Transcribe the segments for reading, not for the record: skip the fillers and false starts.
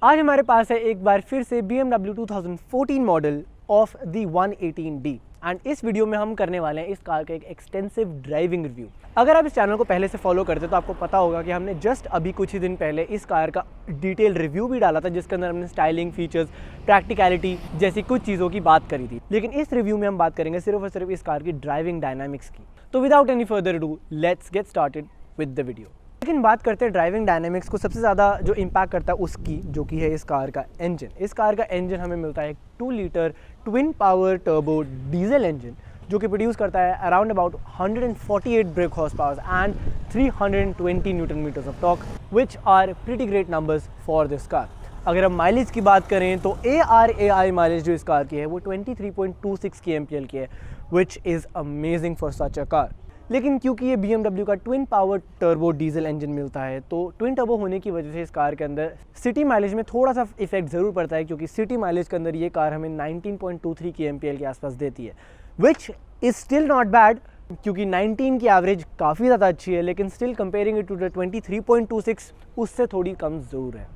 आज हमारे पास है एक बार फिर से BMW 2014 model of the 118D and इस वीडियो में हम करने वाले हैं इस कार का एक एक्सटेंसिव ड्राइविंग रिव्यू। अगर आप इस चैनल को पहले से फॉलो करते तो आपको पता होगा कि हमने जस्ट अभी कुछ ही दिन पहले इस कार का डिटेल रिव्यू भी डाला था, जिसके अंदर हमने स्टाइलिंग, फीचर्स, प्रैक्टिकलिटी जैसी कुछ चीज़ों की बात करी थी। लेकिन इस रिव्यू में हम बात करेंगे सिर्फ और सिर्फ इस कार की ड्राइविंग डायनामिक्स की। तो without any further do let's get started with the video. लेकिन बात करते हैं ड्राइविंग डायनामिक्स को, सबसे ज़्यादा जो इम्पैक्ट करता है उसकी, जो कि है इस कार का इंजन। इस कार का इंजन हमें मिलता है 2 litre twin power turbo diesel engine, जो कि प्रोड्यूस करता है around about 148 brake horse powers and 320 newton metres of torque, which are pretty great numbers for this car. अगर हम माइलेज की बात करें तो ARAI माइलेज जो इस कार की है वो 23.26 kmpl की है, which is amazing for such a car. लेकिन क्योंकि ये BMW का twin power turbo diesel engine मिलता है, तो ट्विन टर्बो होने की वजह से इस कार के अंदर सिटी माइलेज में थोड़ा सा इफेक्ट ज़रूर पड़ता है, क्योंकि सिटी माइलेज के अंदर ये कार हमें 19.23 kmpl के आसपास देती है, which is still not bad, क्योंकि 19 की एवरेज काफ़ी ज़्यादा अच्छी है, लेकिन still comparing it to the 23.26 उससे थोड़ी कम ज़रूर है।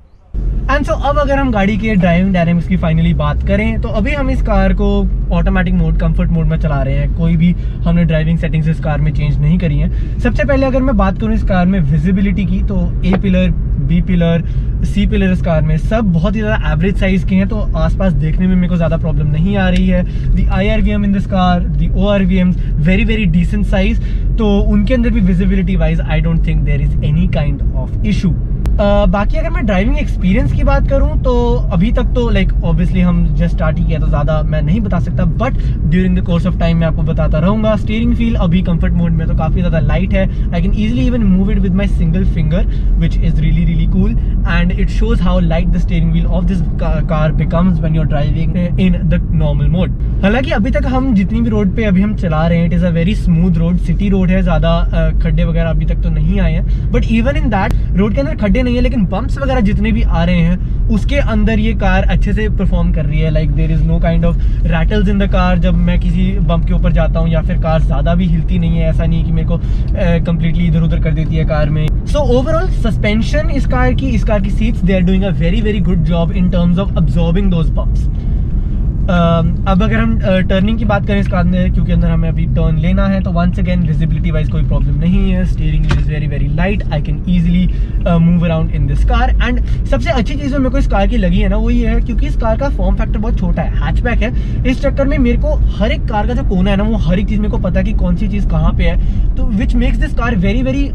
एंड सो अब अगर हम गाड़ी के ड्राइविंग डायनामिक्स की फाइनली बात करें तो अभी हम इस कार को ऑटोमेटिक मोड, कंफर्ट मोड में चला रहे हैं। कोई भी हमने ड्राइविंग सेटिंग्स इस कार में चेंज नहीं करी हैं। सबसे पहले अगर मैं बात करूं इस कार में विजिबिलिटी की, तो A pillar, B pillar, C pillar इस कार में सब बहुत ही ज़्यादा एवरेज साइज़ के हैं, तो आसपास देखने में मेरे को ज़्यादा प्रॉब्लम नहीं आ रही है। The IRVM in this car, the ORVMs very very decent size, तो उनके अंदर भी visibility wise I don't think there is any kind of issue. बाकी अगर मैं ड्राइविंग एक्सपीरियंस की बात करूं तो अभी तक तो लाइक ऑब्वियसली हम जस्ट स्टार्ट ही किया, तो ज़्यादा मैं नहीं बता सकता, but during the course of time मैं आपको बताता रहूँगा। स्टीयरिंग फील अभी कंफर्ट मोड में तो काफ़ी ज़्यादा लाइट है। I can easily even move it with my single finger, which is really really cool, and it shows how light the steering wheel of this car becomes when you are driving in the normal mode. हालांकि अभी तक हम जितनी भी road पे अभी हम चला रहे हैं, it is a very smooth road, city road है, ज़्यादा खड्डे वगैरह अभी तक तो नहीं आए हैं, but even in that road के अंदर खड्डे नहीं है, लेकिन बम्प्स वगैरह जितने भी आ रहे हैं उसके अंदर ये कार अच्छे से परफॉर्म कर रही है। Like there is no kind of rattles in the car जब मैं किसी बम्प के ऊपर जाता हूँ, या फिर कार ज़्यादा भी हिलती नहीं है। ऐसा नहीं कि मेरे को कंप्लीटली इधर उधर कर देती है कार में। सो ओवरऑल सस्पेंशन इस कार की seats, they are doing a very very good job in terms of absorbing those bumps. अब अगर हम टर्निंग की बात करें इस कार में, क्योंकि अंदर हमें अभी टर्न लेना है, तो वंस अगेन विजिबिलिटी वाइज कोई प्रॉब्लम नहीं है। Steering is very very light, I can easily move around in this car. And सबसे अच्छी चीज़ जो मेरे को इस कार की लगी है ना, वो ये है क्योंकि इस कार का फॉर्म फैक्टर बहुत छोटा है, हैचबैक है। इस चक्कर में मेरे को हर एक कार का जो कोना है ना, वो हर एक चीज़ मेरे को पता है कि कौन सी चीज़ कहाँ पे है, तो which makes this car very very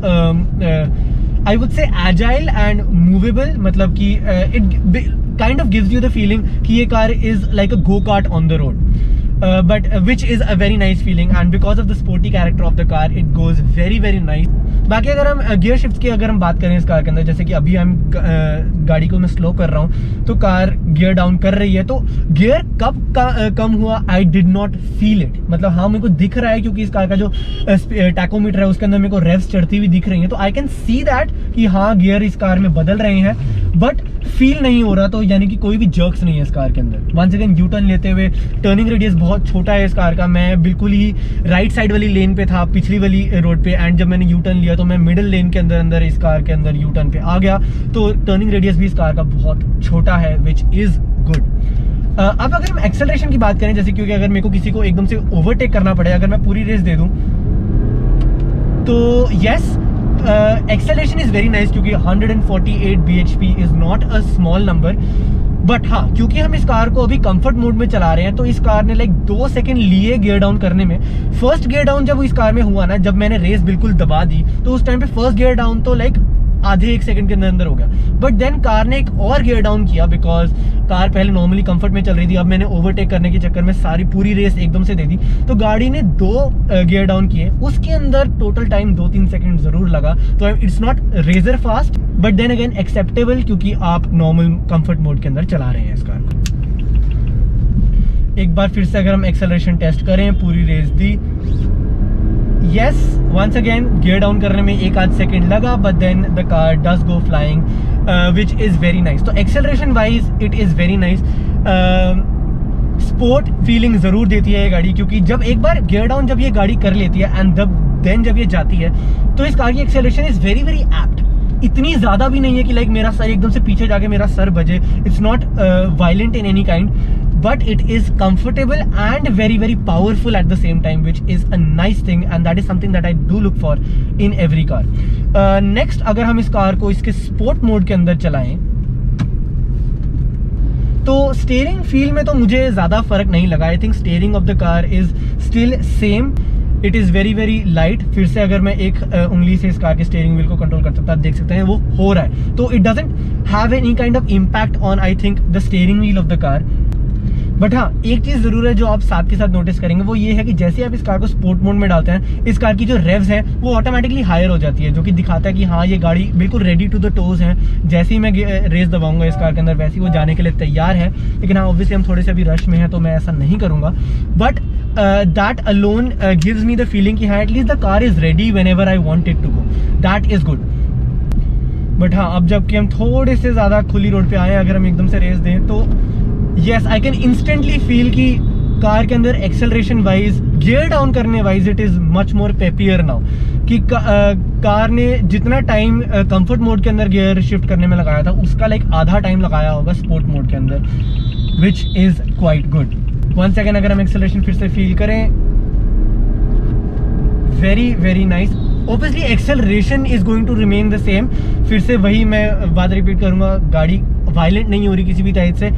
I would say agile and movable. मतलब कि it kind of gives you the feeling कि ये car is like a go-kart on the road, but which is a very nice feeling, and because of the sporty character of the car it goes very very nice. बाकी अगर हम gear shift की अगर हम बात करें इस car के अंदर, जैसे कि अभी हम गाड़ी को मैं स्लो कर रहा हूँ तो कार गियर डाउन कर रही है, तो गियर कब कम हुआ I did not feel it. मतलब हाँ, मेरे को दिख रहा है क्योंकि इस कार का जो टैकोमीटर है उसके अंदर मेरे को रेव्स चढ़ती हुई दिख रही है, तो आई कैन सी दैट कि हाँ गियर इस कार में बदल रहे हैं, बट फील नहीं हो रहा। तो यानी कि कोई भी जर्क्स नहीं है इस कार के अंदर। वंस अगेन यू टर्न लेते हुए, टर्निंग रेडियस बहुत छोटा है इस कार का। मैं बिल्कुल ही राइट साइड वाली लेन पे था, पिछली वाली रोड पे, एंड जब मैंने यू टर्न लिया तो मैं मिडिल लेन के अंदर इस कार के अंदर यू टर्न पे आ गया। तो टर्निंग रेडियस भी इस कार का बहुत छोटा है, विच इज गुड। अब अगर हम एक्सेलरेशन की बात करें, जैसे क्योंकि अगर मेरे को किसी को एकदम से ओवरटेक करना पड़े, अगर मैं पूरी रेस दे दूं तो yes, acceleration is very nice, क्योंकि 148 bhp is not a small number, but हाँ क्योंकि हम इस कार को अभी कंफर्ट मोड में चला रहे हैं, तो इस कार ने लाइक 2 सेकंड लिए गियर डाउन करने में। फर्स्ट गियर डाउन जब इस कार में हुआ ना, जब मैंने रेस बिल्कुल दबा दी, तो उस टाइम पे फर्स्ट गियर डाउन तो लाइक आधे 1 सेकंड के अंदर हो गया, बट देन कार ने एक और गियर डाउन किया, बिकॉज कार पहले नॉर्मली कंफर्ट में चल रही थी। अब मैंने ओवरटेक करने के चक्कर में सारी पूरी रेस एकदम से दे दी, तो गाड़ी ने 2 गियर डाउन किए, उसके अंदर टोटल टाइम 2-3 सेकंड जरूर लगा। तो it's not razor fast, but then again acceptable, क्योंकि आप नॉर्मल कंफर्ट मोड के अंदर चला रहे हैं इस कार को। एक बार फिर से अगर हम एक्सेलरेशन टेस्ट करें, पूरी रेस दी, yes, once again gear down करने में 1-8 सेकेंड लगा, but then the car does go flying, which is very nice. तो acceleration wise it is very nice. Sport feeling ज़रूर देती है ये गाड़ी, क्योंकि जब एक बार गियर डाउन जब ये गाड़ी कर लेती है एंड देन जब ये जाती है, तो इस कार की acceleration is very very apt. इतनी ज़्यादा भी नहीं है कि लाइक मेरा सर एकदम से पीछे जाके मेरा सर बजे. It's not violent in any kind, but it is comfortable and very very powerful at the same time, which is a nice thing, and that is something that I do look for in every car. Next, अगर हम इस car को इसके sport mode के अंदर चलाएं तो steering feel में तो मुझे ज़्यादा फर्क नहीं लगा. I think steering of the car is still same. It is very very light. फिर से अगर मैं एक उंगली से इस कार के स्टीयरिंग व्हील को कंट्रोल कर सकता, आप देख सकते हैं वो हो रहा है. तो it doesn't have any kind of impact on I think the steering wheel of the car. But हाँ, एक चीज़ ज़रूर है जो आप साथ के साथ नोटिस करेंगे, वो ये है कि जैसे आप इस कार को स्पोर्ट मोड में डालते हैं, इस कार की जो रेव्स है वो ऑटोमेटिकली हायर हो जाती है, जो कि दिखाता है कि हाँ ये गाड़ी बिल्कुल रेडी टू द टोज है. जैसे ही मैं रेस दबाऊंगा इस कार के अंदर, वैसे ही वो जाने के लिए तैयार है. लेकिन हाँ, ऑब्वियसली हम थोड़े से अभी रश में हैं तो मैं ऐसा नहीं करूँगा. But that alone gives me the feeling कि हाँ at least the car is ready whenever I want it to go. That is good. But हाँ, अब जबकि हम थोड़े से ज़्यादा खुली रोड पे आए, अगर हम एकदम से रेस दें तो yes, I can instantly feel कि कार के अंदर एक्सेलरेशन वाइज, गियर डाउन करने wise it is much more papier now. कि कार ने जितना टाइम कंफर्ट मोड के अंदर गियर शिफ्ट करने में लगाया था, उसका लाइक आधा टाइम लगाया होगा स्पोर्ट मोड के अंदर, which is quite good. 1 second अगर हम एक्सेलरेशन फिर से फील करें, very very nice. Obviously acceleration is going to remain the same. फिर से वही मैं बात रिपीट करूंगा, गाड़ी वायलेंट नहीं हो रही किसी भी टाइप से.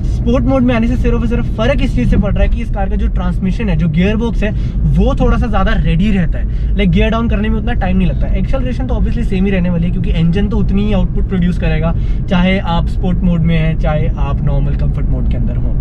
स्पोर्ट मोड में आने से सिर्फ और सिर्फ फर्क इस चीज़ से पड़ रहा है कि इस कार का जो ट्रांसमिशन है, जो गियर बॉक्स है, वो थोड़ा सा ज़्यादा रेडी रहता है. लाइक गियर डाउन करने में उतना टाइम नहीं लगता. एक्सेलरेशन तो ऑब्वियसली सेम ही रहने वाली है, क्योंकि इंजन तो उतनी ही आउटपुट प्रोड्यूस करेगा, चाहे आप स्पोर्ट मोड में हैं, चाहे आप नॉर्मल कंफर्ट मोड के अंदर हों.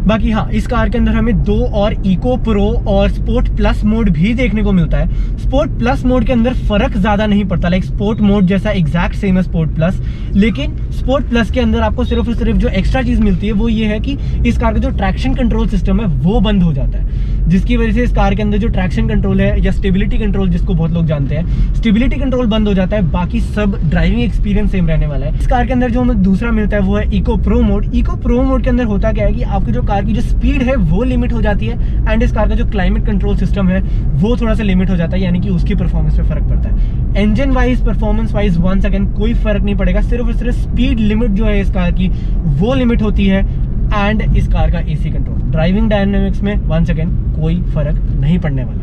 बाकी हाँ, इस कार के अंदर हमें 2 और इको प्रो और स्पोर्ट प्लस मोड भी देखने को मिलता है. स्पोर्ट प्लस मोड के अंदर फर्क ज़्यादा नहीं पड़ता, लाइक स्पोर्ट मोड जैसा एग्जैक्ट सेम है स्पोर्ट प्लस. लेकिन स्पोर्ट प्लस के अंदर आपको सिर्फ और सिर्फ जो एक्स्ट्रा चीज़ मिलती है वो ये है कि इस कार का जो ट्रैक्शन कंट्रोल सिस्टम है वो बंद हो जाता है, जिसकी वजह से इस कार के अंदर जो ट्रैक्शन कंट्रोल है, या स्टेबिलिटी कंट्रोल जिसको बहुत लोग जानते हैं, स्टेबिलिटी कंट्रोल बंद हो जाता है. बाकी सब ड्राइविंग एक्सपीरियंस सेम रहने वाला है. इस कार के अंदर जो हमें दूसरा मिलता है वो है eco pro mode. Eco pro mode के अंदर होता क्या है कि आपकी जो कार की जो स्पीड है वो लिमिट हो जाती है, एंड इस कार का जो क्लाइमेट कंट्रोल सिस्टम है वो थोड़ा सा लिमिट हो जाता है, यानी कि उसकी परफॉर्मेंस पे फर्क पड़ता है. Engine wise, performance wise 1 second कोई फर्क नहीं पड़ेगा. सिर्फ और सिर्फ स्पीड लिमिट जो है इस कार की वो लिमिट होती है, एंड इस कार का एसी कंट्रोल. ड्राइविंग डायनेमिक्स में 1 सेकेंड कोई फर्क नहीं पड़ने वाला.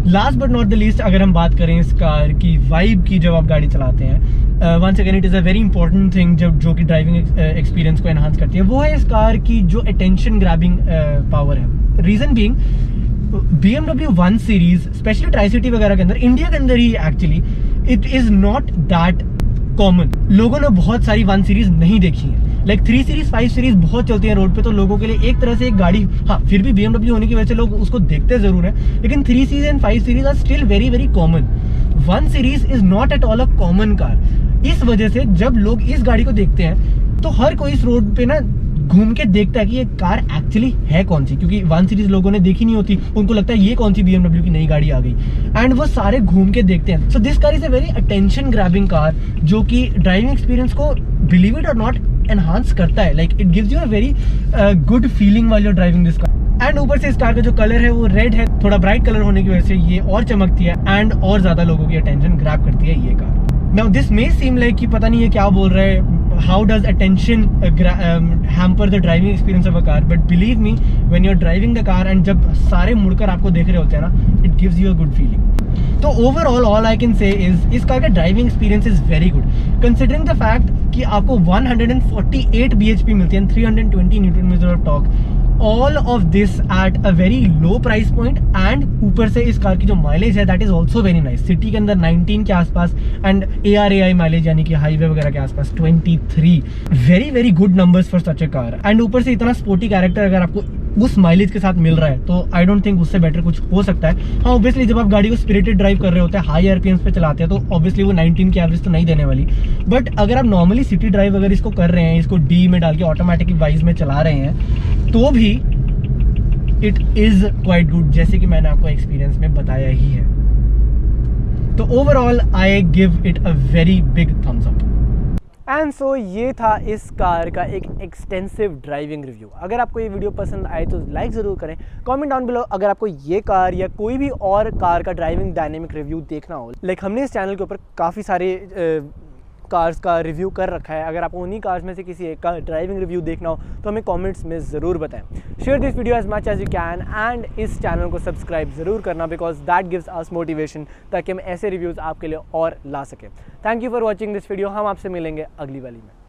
Last but not the least, अगर हम बात करें इस कार की वाइब की जब आप गाड़ी चलाते हैं, 1 second it is a very important thing जो कि ड्राइविंग एक्सपीरियंस को एनहांस करती है, वो है इस कार की जो अटेंशन ग्रैबिंग पावर है. Reason being, BMW 1 series specially tri city वगैरह के अंदर, इंडिया के अंदर ही actually it is not that common. लोगों ने बहुत सारी 1 सीरीज नहीं देखी है. लाइक 3 सीरीज 5 सीरीज बहुत चलती है रोड पे, तो लोगों के लिए एक तरह से एक गाड़ी, हाँ फिर भी BMW होने की वजह से लोग उसको देखते ज़रूर है, लेकिन 3 series and 5 series are still very very common. 1 series is not at all a common car. इस वजह से जब लोग इस गाड़ी को देखते हैं तो हर कोई इस रोड पे ना घूम के देखता है कि ये कार एक्चुअली है कौन सी, क्योंकि 1 सीरीज लोगों ने देखी नहीं होती, उनको लगता है ये कौन सी BMW की नई गाड़ी आ गई, एंड वो सारे घूम के देखते हैं. So this car is a very attention grabbing car, जो कि ड्राइविंग एक्सपीरियंस को, बिलीव इट और नॉट, एनहांस करता है. Like it gives you a very good feeling while you are driving this car. And ऊपर से इस कार का जो कलर है वो रेड है, थोड़ा ब्राइट कलर होने की वजह से ये और चमकती है, एंड और ज्यादा लोगों की अटेंशन ग्रैब करती है ये car. Now this may seem like कि पता नहीं है क्या बोल रहे हैं, how does attention hamper the driving experience of a car, but believe me, when you're driving the car and जब सारे मुड़कर आपको देख रहे होते हैं ना, it gives you a good feeling. तो overall all I can say is इस कार का driving experience is very good, considering the fact कि आपको 148 bhp मिलती है, 320 Nm of torque, all of this at a very low price point, and ऊपर से इस कार की जो माइलेज है that is also very nice. City के अंदर 19 के आसपास, एंड ARAI माइलेज यानी कि हाईवे वगैरह के आसपास 23. Very very good numbers for such A car. And ऊपर से इतना स्पोर्टी कैरेक्टर अगर आपको उस माइलेज के साथ मिल रहा है तो आई डोंट थिंक उससे बेटर कुछ हो सकता है. हाँ ऑब्वियसली जब आप गाड़ी को स्पिरिटेड ड्राइव कर रहे होते हैं, हाई RPMs पे चलाते हैं, तो ऑब्वियसली वो 19 की एवरेज तो नहीं देने वाली. बट अगर आप नॉर्मली सिटी ड्राइव अगर इसको कर रहे हैं, इसको D में डाल के ऑटोमेटिक वाइज में चला रहे हैं, तो भी इट इज़ क्वाइट गुड, जैसे कि मैंने आपको एक्सपीरियंस में बताया ही है. तो overall I give it a very big thumbs up. And so ये था इस कार का एक एक्सटेंसिव ड्राइविंग रिव्यू। अगर आपको ये वीडियो पसंद आए तो लाइक ज़रूर करें, कमेंट डाउन बिलो अगर आपको ये कार या कोई भी और कार का ड्राइविंग डायनेमिक रिव्यू देखना हो। हमने इस चैनल के ऊपर काफ़ी सारे कार्स का रिव्यू कर रखा है। अगर आपको उन्हीं कार्स में से किसी एक का ड्राइविंग रिव्यू देखना हो तो हमें कमेंट्स में ज़रूर बताएं। Share this video as much as you can and इस चैनल को सब्सक्राइब ज़रूर करना, because that gives us motivation, ताकि हम ऐसे रिव्यूज़ आपके लिए और ला सकें। Thank you for watching this video. हम आपसे मिलेंगे अगली वाली में।